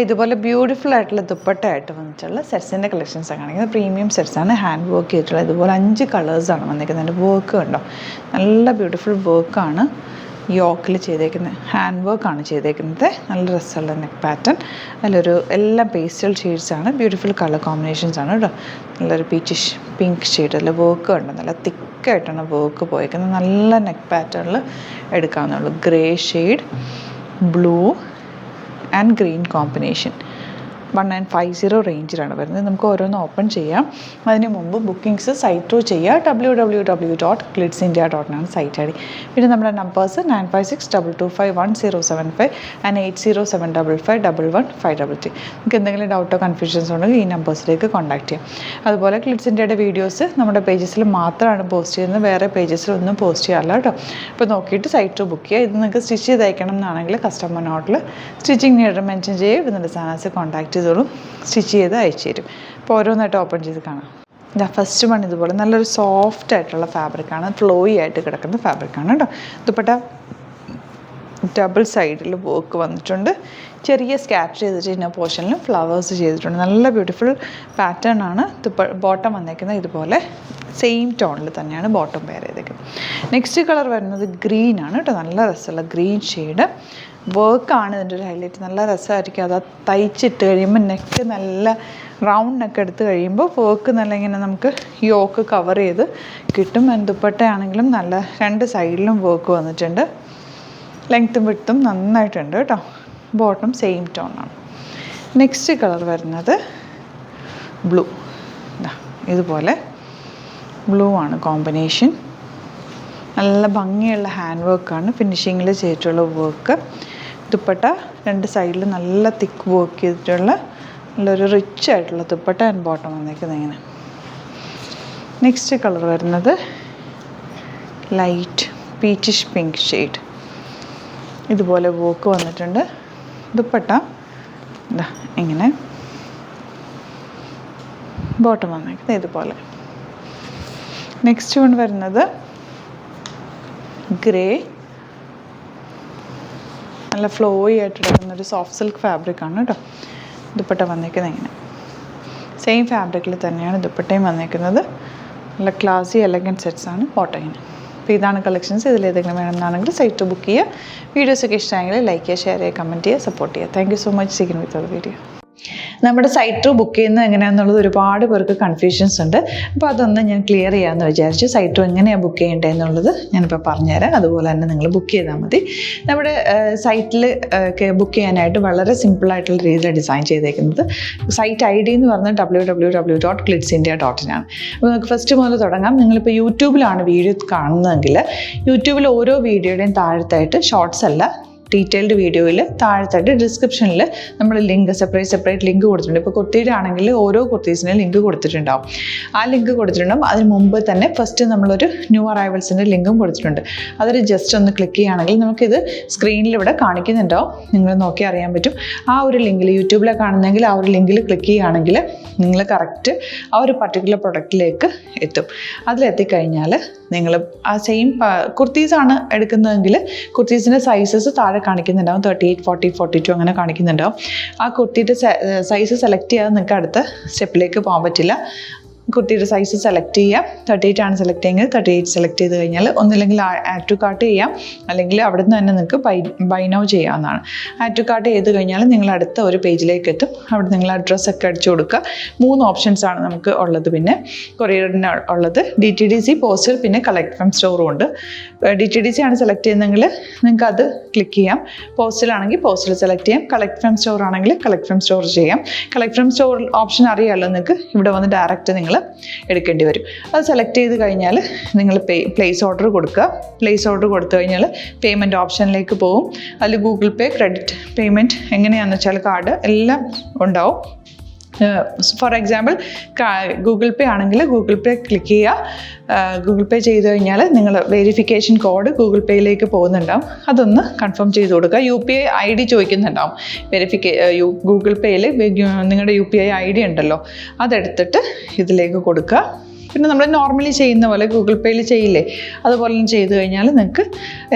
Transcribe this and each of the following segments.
ഇതുപോലെ ബ്യൂട്ടിഫുൾ ആയിട്ടുള്ള ദുപ്പട്ടയായിട്ട് വന്നിട്ടുള്ള സെറ്റ്സിൻ്റെ കളക്ഷൻസാണ് കാണിക്കുന്നത്. പ്രീമിയം സെറ്റ്സാണ്, ഹാൻഡ് വർക്ക് ചെയ്തിട്ടുള്ള. ഇതുപോലെ 5 കളേഴ്സാണ് വന്നിരിക്കുന്നത്. വർക്ക് കണ്ടോ, നല്ല ബ്യൂട്ടിഫുൾ വർക്കാണ് യോക്കിൽ ചെയ്തേക്കുന്നത്. ഹാൻഡ് വർക്കാണ് ചെയ്തേക്കുന്നത്. നല്ല രസമുള്ള നെക്ക് പാറ്റേൺ. അതിലൊരു എല്ലാം പേസ്റ്റൽ ഷെയ്ഡ്സാണ്, ബ്യൂട്ടിഫുൾ കളർ കോമ്പിനേഷൻസാണ് കേട്ടോ. നല്ലൊരു പീച്ചിഷ് പിങ്ക് ഷെയ്ഡ്. അതിൽ വർക്ക് ഉണ്ട്, നല്ല തിക്കായിട്ടാണ് വർക്ക് പോയേക്കുന്നത്. നല്ല നെക്ക് പാറ്റേണിൽ എടുക്കാവുന്നുള്ളൂ. Grey shade, blue and green combination. 1950 റേഞ്ചിലാണ് വരുന്നത്. നമുക്ക് ഓരോന്ന് ഓപ്പൺ ചെയ്യാം. അതിന് മുമ്പ് ബുക്കിംഗ്സ് സൈറ്റ് ത്രൂ ചെയ്യുക. www.glitzindia.in ആണ് സൈറ്റ് ഐ ഡി. പിന്നെ നമ്മുടെ നമ്പേഴ്സ് 9562251075 ആൻഡ് 8075551533. നിങ്ങൾക്ക് എന്തെങ്കിലും ഡൗട്ടോ കൺഫ്യൂഷൻസ് ഉണ്ടെങ്കിൽ ഈ നമ്പേഴ്സിലേക്ക് കോൺടാക്ട് ചെയ്യാം. അതുപോലെ ഗ്ലിറ്റ്സ് ഇന്ത്യയുടെ വീഡിയോസ് നമ്മുടെ പേജസിൽ മാത്രമാണ് പോസ്റ്റ് ചെയ്യുന്നത്, വേറെ പേജസിലൊന്നും പോസ്റ്റ് ചെയ്യാറില്ല കേട്ടോ. അപ്പോൾ നോക്കിയിട്ട് സൈറ്റ് ത്രൂ ബുക്ക് ചെയ്യുക. ഇത് നിങ്ങൾക്ക് സ്റ്റിച്ച് ചെയ്ത് അയക്കണം എന്നാണെങ്കിൽ കസ്റ്റമർ നോട്ടിൽ സ്റ്റിച്ചിങ് നീഡ് മെൻഷൻ ചെയ്യുക. ഇവിടുന്ന് ഡിസൈനേഴ്സ് കോൺടാക്ട് ചെയ്തോളും, സ്റ്റിച്ച് ചെയ്ത് അയച്ചു തരും. അപ്പോൾ ഓരോന്നായിട്ട് ഓപ്പൺ ചെയ്ത് കാണാം. ഫസ്റ്റ് വൺ ഇതുപോലെ നല്ലൊരു സോഫ്റ്റ് ആയിട്ടുള്ള ഫാബ്രിക്കാണ്, ഫ്ലോയി ആയിട്ട് കിടക്കുന്ന ഫാബ്രിക്കാണ് കേട്ടോ. ദുപ്പട്ട ഡബിൾ സൈഡിൽ വർക്ക് വന്നിട്ടുണ്ട്. ചെറിയ സ്കാച്ച് ചെയ്തിട്ട് ഇന്ന പോർഷനിൽ ഫ്ലവേഴ്സ് ചെയ്തിട്ടുണ്ട്. നല്ല ബ്യൂട്ടിഫുൾ പാറ്റേൺ ആണ്. ബോട്ടം വന്നേക്കുന്നത് ഇതുപോലെ സെയിം ടോണിൽ തന്നെയാണ് ബോട്ടം വെയർ ചെയ്തേക്കുന്നത്. നെക്സ്റ്റ് കളർ വരുന്നത് ഗ്രീൻ ആണ് കേട്ടോ. നല്ല രസമുള്ള ഗ്രീൻ ഷെയ്ഡ്. വർക്കാണ് ഇതിൻ്റെ ഒരു ഹൈലൈറ്റ്. നല്ല രസമായിരിക്കും. അത് തയ്ച്ചിട്ട് കഴിയുമ്പോൾ നെക്ക് നല്ല റൗണ്ട് നെക്ക് എടുത്ത് കഴിയുമ്പോൾ വർക്ക് നല്ല ഇങ്ങനെ നമുക്ക് യോക്ക് കവർ ചെയ്ത് കിട്ടും. ദുപ്പട്ടയാണെങ്കിലും നല്ല 2 സൈഡിലും വർക്ക് വന്നിട്ടുണ്ട്. ലെങ്ത്തും വിഡ്ത്തും നന്നായിട്ടുണ്ട് കേട്ടോ. ബോട്ടം സെയിം ടോണാണ്. നെക്സ്റ്റ് കളർ വരുന്നത് ബ്ലൂ. ഇതുപോലെ ബ്ലൂ ആണ് കോമ്പിനേഷൻ. നല്ല ഭംഗിയുള്ള ഹാൻഡ് വർക്കാണ് ഫിനിഷിങ്ങിൽ ചെയ്തിട്ടുള്ള വർക്ക്. ദുപ്പട്ട 2 സൈഡിൽ നല്ല തിക്ക് വർക്ക് ചെയ്തിട്ടുള്ള നല്ലൊരു റിച്ച് ആയിട്ടുള്ള ദുപ്പട്ട ആൻഡ് ബോട്ടം വന്നേക്കുന്നത് ഇങ്ങനെ. നെക്സ്റ്റ് കളർ വരുന്നത് ലൈറ്റ് പീച്ചിഷ് പിങ്ക് ഷെയ്ഡ്. ഇതുപോലെ വർക്ക് വന്നിട്ടുണ്ട്. ദുപ്പട്ട ഇങ്ങനെ, ബോട്ടം വന്നേക്കുന്നത് ഇതുപോലെ. നെക്സ്റ്റ് വൺ വരുന്നത് ഗ്രേ. നല്ല ഫ്ലോയി ആയിട്ട് എടുക്കുന്നൊരു സോഫ്റ്റ് സിൽക്ക് ഫാബ്രിക്കാണ് കേട്ടോ. ദുപ്പട്ട വന്നേക്കുന്നത് ഇങ്ങനെ സെയിം ഫാബ്രിക്കിൽ തന്നെയാണ് ദുപ്പട്ടയും വന്നേക്കുന്നത്. നല്ല ക്ലാസി എലഗൻറ്റ് സെറ്റ്സാണ് ബോട്ടമിന്. അപ്പോൾ ഇതാണ് കളക്ഷൻസ്. ഇതിലേതെങ്കിലും വേണമെന്നാണെങ്കിൽ സൈറ്റ് ബുക്ക് ചെയ്യുക. വീഡിയോസൊക്കെ ഇഷ്ടമായെങ്കിൽ ലൈക്ക് ചെയ്യുക, ഷെയർ ചെയ്യുക, കമൻറ്റ് ചെയ്യുക, സപ്പോർട്ട് ചെയ്യുക. Thank you so much. Seeking with the video. നമ്മുടെ സൈറ്റ് ത്രൂ ബുക്ക് ചെയ്യുന്നത് എങ്ങനെയാണെന്നുള്ളത് ഒരുപാട് പേർക്ക് കൺഫ്യൂഷൻസ് ഉണ്ട്. അപ്പോൾ അതൊന്ന് ഞാൻ ക്ലിയർ ചെയ്യാമെന്ന് വിചാരിച്ചു. സൈറ്റ് ത്രൂ എങ്ങനെയാണ് ബുക്ക് ചെയ്യേണ്ടത് എന്നുള്ളത് ഞാനിപ്പോൾ പറഞ്ഞുതരാം. അതുപോലെ തന്നെ നിങ്ങൾ ബുക്ക് ചെയ്താൽ മതി. നമ്മുടെ സൈറ്റിൽ ബുക്ക് ചെയ്യാനായിട്ട് വളരെ സിമ്പിളായിട്ടുള്ള രീതിയിൽ ഡിസൈൻ ചെയ്തേക്കുന്നത്. സൈറ്റ് ഐ ഡി എന്ന് പറഞ്ഞാൽ www.glitzindia.in ആണ്. അപ്പോൾ നമുക്ക് ഫസ്റ്റ് മുതൽ തുടങ്ങാം. നിങ്ങളിപ്പോൾ യൂട്യൂബിലാണ് വീഡിയോ കാണുന്നതെങ്കിൽ യൂട്യൂബിൽ ഓരോ വീഡിയോയുടെയും താഴത്തായിട്ട് ഷോർട്സ് അല്ല, ഡീറ്റെയിൽഡ് വീഡിയോയിൽ താഴത്തായിട്ട് ഡിസ്ക്രിപ്ഷനിൽ നമ്മൾ ലിങ്ക് സെപ്പറേറ്റ് ലിങ്ക് കൊടുത്തിട്ടുണ്ട്. ഇപ്പോൾ കുർത്തിയുടെ ആണെങ്കിൽ ഓരോ കുർത്തീസിനും ലിങ്ക് കൊടുത്തിട്ടുണ്ടാവും. ആ ലിങ്ക് കൊടുത്തിട്ടുണ്ടാവും. അതിന് മുമ്പ് തന്നെ ഫസ്റ്റ് നമ്മളൊരു ന്യൂ അറൈവൽസിൻ്റെ ലിങ്കും കൊടുത്തിട്ടുണ്ട്. അതിൽ ജസ്റ്റ് ഒന്ന് ക്ലിക്ക് ചെയ്യുകയാണെങ്കിൽ നമുക്കിത് സ്ക്രീനിൽ ഇവിടെ കാണിക്കുന്നുണ്ടാവും. നിങ്ങൾ നോക്കി അറിയാൻ പറ്റും. ആ ഒരു ലിങ്കിൽ യൂട്യൂബിലെ കാണുന്നെങ്കിൽ ആ ഒരു ലിങ്കിൽ ക്ലിക്ക് ചെയ്യുകയാണെങ്കിൽ നിങ്ങൾ കറക്റ്റ് ആ ഒരു പർട്ടിക്കുലർ പ്രൊഡക്റ്റിലേക്ക് എത്തും. അതിലെത്തിക്കഴിഞ്ഞാൽ നിങ്ങൾ ആ സെയിം കുർത്തീസാണ് എടുക്കുന്നതെങ്കിൽ കുർത്തീസിൻ്റെ സൈസസ് താഴെ കാണിക്കുന്നുണ്ടാവും. 38, 40, 42 അങ്ങനെ കാണിക്കുന്നുണ്ടാവും. ആ കുർത്തിയുടെ സൈസ് സെലക്ട് ചെയ്യാതെ നിങ്ങൾക്ക് അടുത്ത സ്റ്റെപ്പിലേക്ക് പോകാൻ പറ്റില്ല. കുർത്തിയുടെ സൈസ് സെലക്ട് ചെയ്യാം. 38 ആണ് സെലക്ട് ചെയ്യുന്നത്. 38 സെലക്ട് ചെയ്ത് കഴിഞ്ഞാൽ ഒന്നില്ലെങ്കിൽ ആഡ് ടു കാർട്ട് ചെയ്യാം, അല്ലെങ്കിൽ അവിടെ നിന്ന് തന്നെ നിങ്ങൾക്ക് ബൈ നൗ ചെയ്യാവുന്നതാണ്. ആഡ് ടു കാർട്ട് ചെയ്ത് കഴിഞ്ഞാൽ നിങ്ങൾ അടുത്ത ഒരു പേജിലേക്ക് എത്തും. അവിടെ നിങ്ങൾ അഡ്രസ്സൊക്കെ അടിച്ചു കൊടുക്കുക. 3 ഓപ്ഷൻസാണ് നമുക്ക് ഉള്ളത്. പിന്നെ കൊറിയറിന് ഉള്ളത് DTDC, പോസ്റ്റൽ, പിന്നെ കളക്ട് ഫ്രം സ്റ്റോറും ഉണ്ട്. DTDC ആണ് സെലക്ട് ചെയ്യുന്നതെങ്കിൽ നിങ്ങൾക്ക് അത് ക്ലിക്ക് ചെയ്യാം. പോസ്റ്റലാണെങ്കിൽ പോസ്റ്റൽ സെലക്ട് ചെയ്യാം. കളക്ട് ഫ്രം സ്റ്റോർ ആണെങ്കിൽ കളക്ട് ഫ്രം സ്റ്റോർ ചെയ്യാം. കളക്ട് ഫ്രം സ്റ്റോർ ഓപ്ഷൻ അറിയാമല്ലോ നിങ്ങൾക്ക്. ഇവിടെ വന്ന് ഡയറക്റ്റ് നിങ്ങൾ എടുക്കേണ്ടി വരും. അത് സെലക്ട് ചെയ്ത് കഴിഞ്ഞാൽ നിങ്ങൾ പ്ലേസ് ഓർഡർ കൊടുക്കുക. പ്ലേസ് ഓർഡർ കൊടുത്തു കഴിഞ്ഞാൽ പേയ്മെൻറ്റ് ഓപ്ഷനിലേക്ക് പോകും. അതിൽ ഗൂഗിൾ പേ, ക്രെഡിറ്റ് പേയ്മെൻറ്റ് എങ്ങനെയാണെന്ന് വെച്ചാൽ കാർഡ് എല്ലാം ഉണ്ടാവും. ഫോർ എക്സാമ്പിൾ ഗൂഗിൾ പേ ആണെങ്കിൽ ഗൂഗിൾ പേ ക്ലിക്ക് ചെയ്യുക. ഗൂഗിൾ പേ ചെയ്ത് കഴിഞ്ഞാൽ നിങ്ങൾ വെരിഫിക്കേഷൻ കോഡ് ഗൂഗിൾ പേയിലേക്ക് പോകുന്നുണ്ടാവും. അതൊന്ന് കൺഫേം ചെയ്ത് കൊടുക്കുക. UPI ID ചോദിക്കുന്നുണ്ടാവും. ഗൂഗിൾ പേയിൽ നിങ്ങളുടെ UPI ID ഉണ്ടല്ലോ, അതെടുത്തിട്ട് ഇതിലേക്ക് കൊടുക്കുക. പിന്നെ നമ്മൾ നോർമലി ചെയ്യുന്ന പോലെ ഗൂഗിൾ പേയിൽ ചെയ്യില്ലേ, അതുപോലെ ചെയ്ത് കഴിഞ്ഞാൽ നിങ്ങൾക്ക്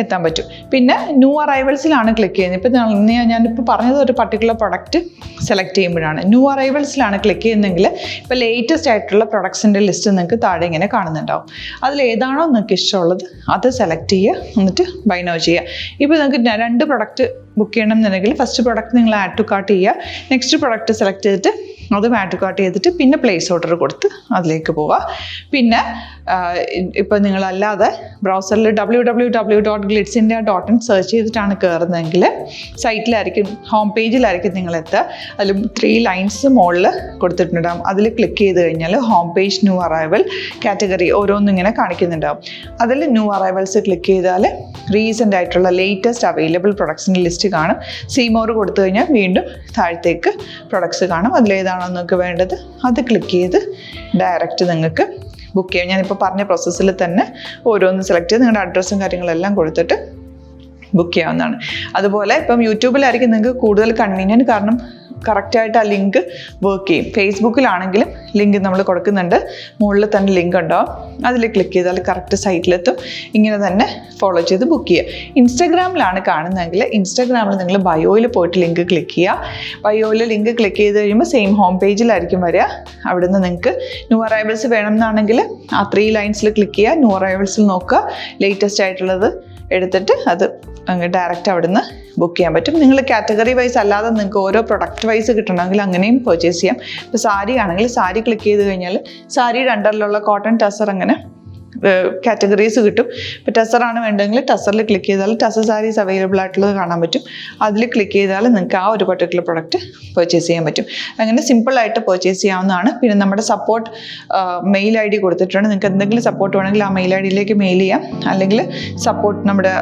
എത്താൻ പറ്റും. പിന്നെ ന്യൂ അറൈവൽസിലാണ് ക്ലിക്ക് ചെയ്യുന്നത്. ഇപ്പം ഞാനിപ്പോൾ പറഞ്ഞത് ഒരു പർട്ടിക്കുലർ പ്രൊഡക്റ്റ് സെലക്ട് ചെയ്യുമ്പോഴാണ്. ന്യൂ അറൈവൽസിലാണ് ക്ലിക്ക് ചെയ്യുന്നതെങ്കിൽ ഇപ്പോൾ ലേറ്റസ്റ്റ് ആയിട്ടുള്ള പ്രൊഡക്ട്സിൻ്റെ ലിസ്റ്റ് നിങ്ങൾക്ക് താഴെ ഇങ്ങനെ കാണുന്നുണ്ടാവും. അതിൽ ഏതാണോ നിങ്ങൾക്ക് ഇഷ്ടമുള്ളത് അത് സെലക്ട് ചെയ്യുക, എന്നിട്ട് ബൈ നൗ ചെയ്യുക. ഇപ്പോൾ നിങ്ങൾക്ക് 2 പ്രൊഡക്റ്റ് ബുക്ക് ചെയ്യണം എന്നുണ്ടെങ്കിൽ ഫസ്റ്റ് പ്രൊഡക്റ്റ് നിങ്ങൾ ആഡ് ടു കാർട്ട് ചെയ്യുക, നെക്സ്റ്റ് പ്രൊഡക്റ്റ് സെലക്ട് ചെയ്തിട്ട് അതും ആഡ് ടു കാർട്ട് ചെയ്തിട്ട് പിന്നെ പ്ലേസ് ഓർഡർ കൊടുത്ത് അതിലേക്ക് പോവുക. പിന്നെ ഇപ്പോൾ നിങ്ങളല്ലാതെ ബ്രൗസറിൽ www.glitzindia.in സെർച്ച് ചെയ്തിട്ടാണ് കയറുന്നതെങ്കിൽ സൈറ്റിലായിരിക്കും, ഹോം പേജിലായിരിക്കും നിങ്ങളെത്തുക. അതിൽ 3 ലൈൻസ് മുകളിൽ കൊടുത്തിട്ടുണ്ടാകും. അതിൽ ക്ലിക്ക് ചെയ്ത് കഴിഞ്ഞാൽ home page new arrival category ഓരോന്നിങ്ങനെ കാണിക്കുന്നുണ്ടാകും. അതിൽ ന്യൂ അറൈവൽസ് ക്ലിക്ക് ചെയ്താൽ റീസെൻ്റ് ആയിട്ടുള്ള ലേറ്റസ്റ്റ് അവൈലബിൾ പ്രൊഡക്ട്സിൻ്റെ ലിസ്റ്റ് കാണും. സീമോർ കൊടുത്തു കഴിഞ്ഞാൽ വീണ്ടും താഴത്തേക്ക് പ്രൊഡക്ട്സ് കാണും. അതിലേതാണോ നിങ്ങൾക്ക് വേണ്ടത് അത് ക്ലിക്ക് ചെയ്ത് ഡയറക്റ്റ് നിങ്ങൾക്ക് ബുക്ക് ചെയ്യാം. ഞാനിപ്പോൾ പറഞ്ഞ പ്രോസസ്സിൽ തന്നെ ഓരോന്ന് സെലക്ട് ചെയ്ത് നിങ്ങളുടെ അഡ്രസ്സും കാര്യങ്ങളെല്ലാം കൊടുത്തിട്ട് ബുക്ക് ചെയ്യാവുന്നതാണ്. അതുപോലെ ഇപ്പം യൂട്യൂബിലായിരിക്കും നിങ്ങൾക്ക് കൂടുതൽ കൺവീനിയൻറ്റ്, കാരണം കറക്റ്റായിട്ട് ആ ലിങ്ക് വർക്ക് ചെയ്യും. ഫേസ്ബുക്കിലാണെങ്കിലും ലിങ്ക് നമ്മൾ കൊടുക്കുന്നുണ്ട്, മുകളിൽ തന്നെ ലിങ്ക് ഉണ്ടാവും. അതിൽ ക്ലിക്ക് ചെയ്താൽ കറക്റ്റ് സൈറ്റിലെത്തും. ഇങ്ങനെ തന്നെ ഫോളോ ചെയ്ത് ബുക്ക് ചെയ്യുക. ഇൻസ്റ്റാഗ്രാമിലാണ് കാണുന്നതെങ്കിൽ ഇൻസ്റ്റാഗ്രാമിൽ നിങ്ങൾ ബയോയിൽ പോയിട്ട് ലിങ്ക് ക്ലിക്ക് ചെയ്യുക. ബയോയിൽ ലിങ്ക് ക്ലിക്ക് ചെയ്ത് കഴിയുമ്പോൾ സെയിം ഹോം പേജിലായിരിക്കും വരിക. അവിടുന്ന് നിങ്ങൾക്ക് ന്യൂ അറൈവൽസ് വേണമെന്നാണെങ്കിൽ ആ 3 ലൈൻസിൽ ക്ലിക്ക് ചെയ്യുക, ന്യൂ അറൈവൽസിൽ നോക്കുക, ലേറ്റസ്റ്റ് ആയിട്ടുള്ളത് എടുത്തിട്ട് അത് അങ്ങ് ഡയറക്റ്റ് അവിടുന്ന് ബുക്ക് ചെയ്യാൻ പറ്റും. നിങ്ങൾ കാറ്റഗറി വൈസ് അല്ലാതെ നിങ്ങൾക്ക് ഓരോ പ്രൊഡക്റ്റ് വൈസ് കിട്ടണമെങ്കിൽ അങ്ങനെയും പർച്ചേസ് ചെയ്യാം. ഇപ്പോൾ സാരി ആണെങ്കിൽ സാരി ക്ലിക്ക് ചെയ്ത് കഴിഞ്ഞാൽ സാരിയുടെ അണ്ടറിലുള്ള കോട്ടൺ ടസർ അങ്ങനെ കാറ്റഗറീസ് കിട്ടും. ഇപ്പോൾ ടസറാണ് വേണ്ടതെങ്കിൽ ടസറിൽ ക്ലിക്ക് ചെയ്താൽ ടസർ സാരീസ് അവൈലബിൾ ആയിട്ടുള്ളത് കാണാൻ പറ്റും. അതിൽ ക്ലിക്ക് ചെയ്താൽ നിങ്ങൾക്ക് ആ ഒരു പർട്ടിക്കുലർ പ്രൊഡക്റ്റ് പർച്ചേസ് ചെയ്യാൻ പറ്റും. അങ്ങനെ സിമ്പിളായിട്ട് പർച്ചേസ് ചെയ്യാവുന്നതാണ്. പിന്നെ നമ്മുടെ സപ്പോർട്ട് മെയിൽ ID കൊടുത്തിട്ടുണ്ട്. നിങ്ങൾക്ക് എന്തെങ്കിലും സപ്പോർട്ട് വേണമെങ്കിൽ ആ മെയിൽ IDയിലേക്ക് മെയിൽ ചെയ്യാം. അല്ലെങ്കിൽ സപ്പോർട്ട് നമ്മുടെ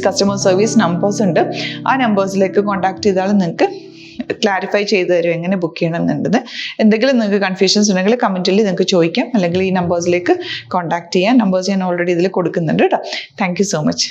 കസ്റ്റമർ സർവീസ് നമ്പേഴ്സ് ഉണ്ട്, ആ നമ്പേഴ്സിലേക്ക് കോൺടാക്ട് ചെയ്താൽ നിങ്ങൾക്ക് ക്ലാരിഫൈ ചെയ്ത് തരും എങ്ങനെ ബുക്ക് ചെയ്യണം എന്നുള്ളത്. എന്തെങ്കിലും നിങ്ങൾക്ക് കൺഫ്യൂഷൻസ് ഉണ്ടെങ്കിൽ കമൻറ്റിൽ നിങ്ങൾക്ക് ചോദിക്കാം, അല്ലെങ്കിൽ ഈ നമ്പേഴ്സിലേക്ക് കോൺടാക്ട് ചെയ്യാം. നമ്പേഴ്സ് ഞാൻ ഓൾറെഡി ഇതിൽ കൊടുക്കുന്നുണ്ട് കേട്ടോ. Thank you so much.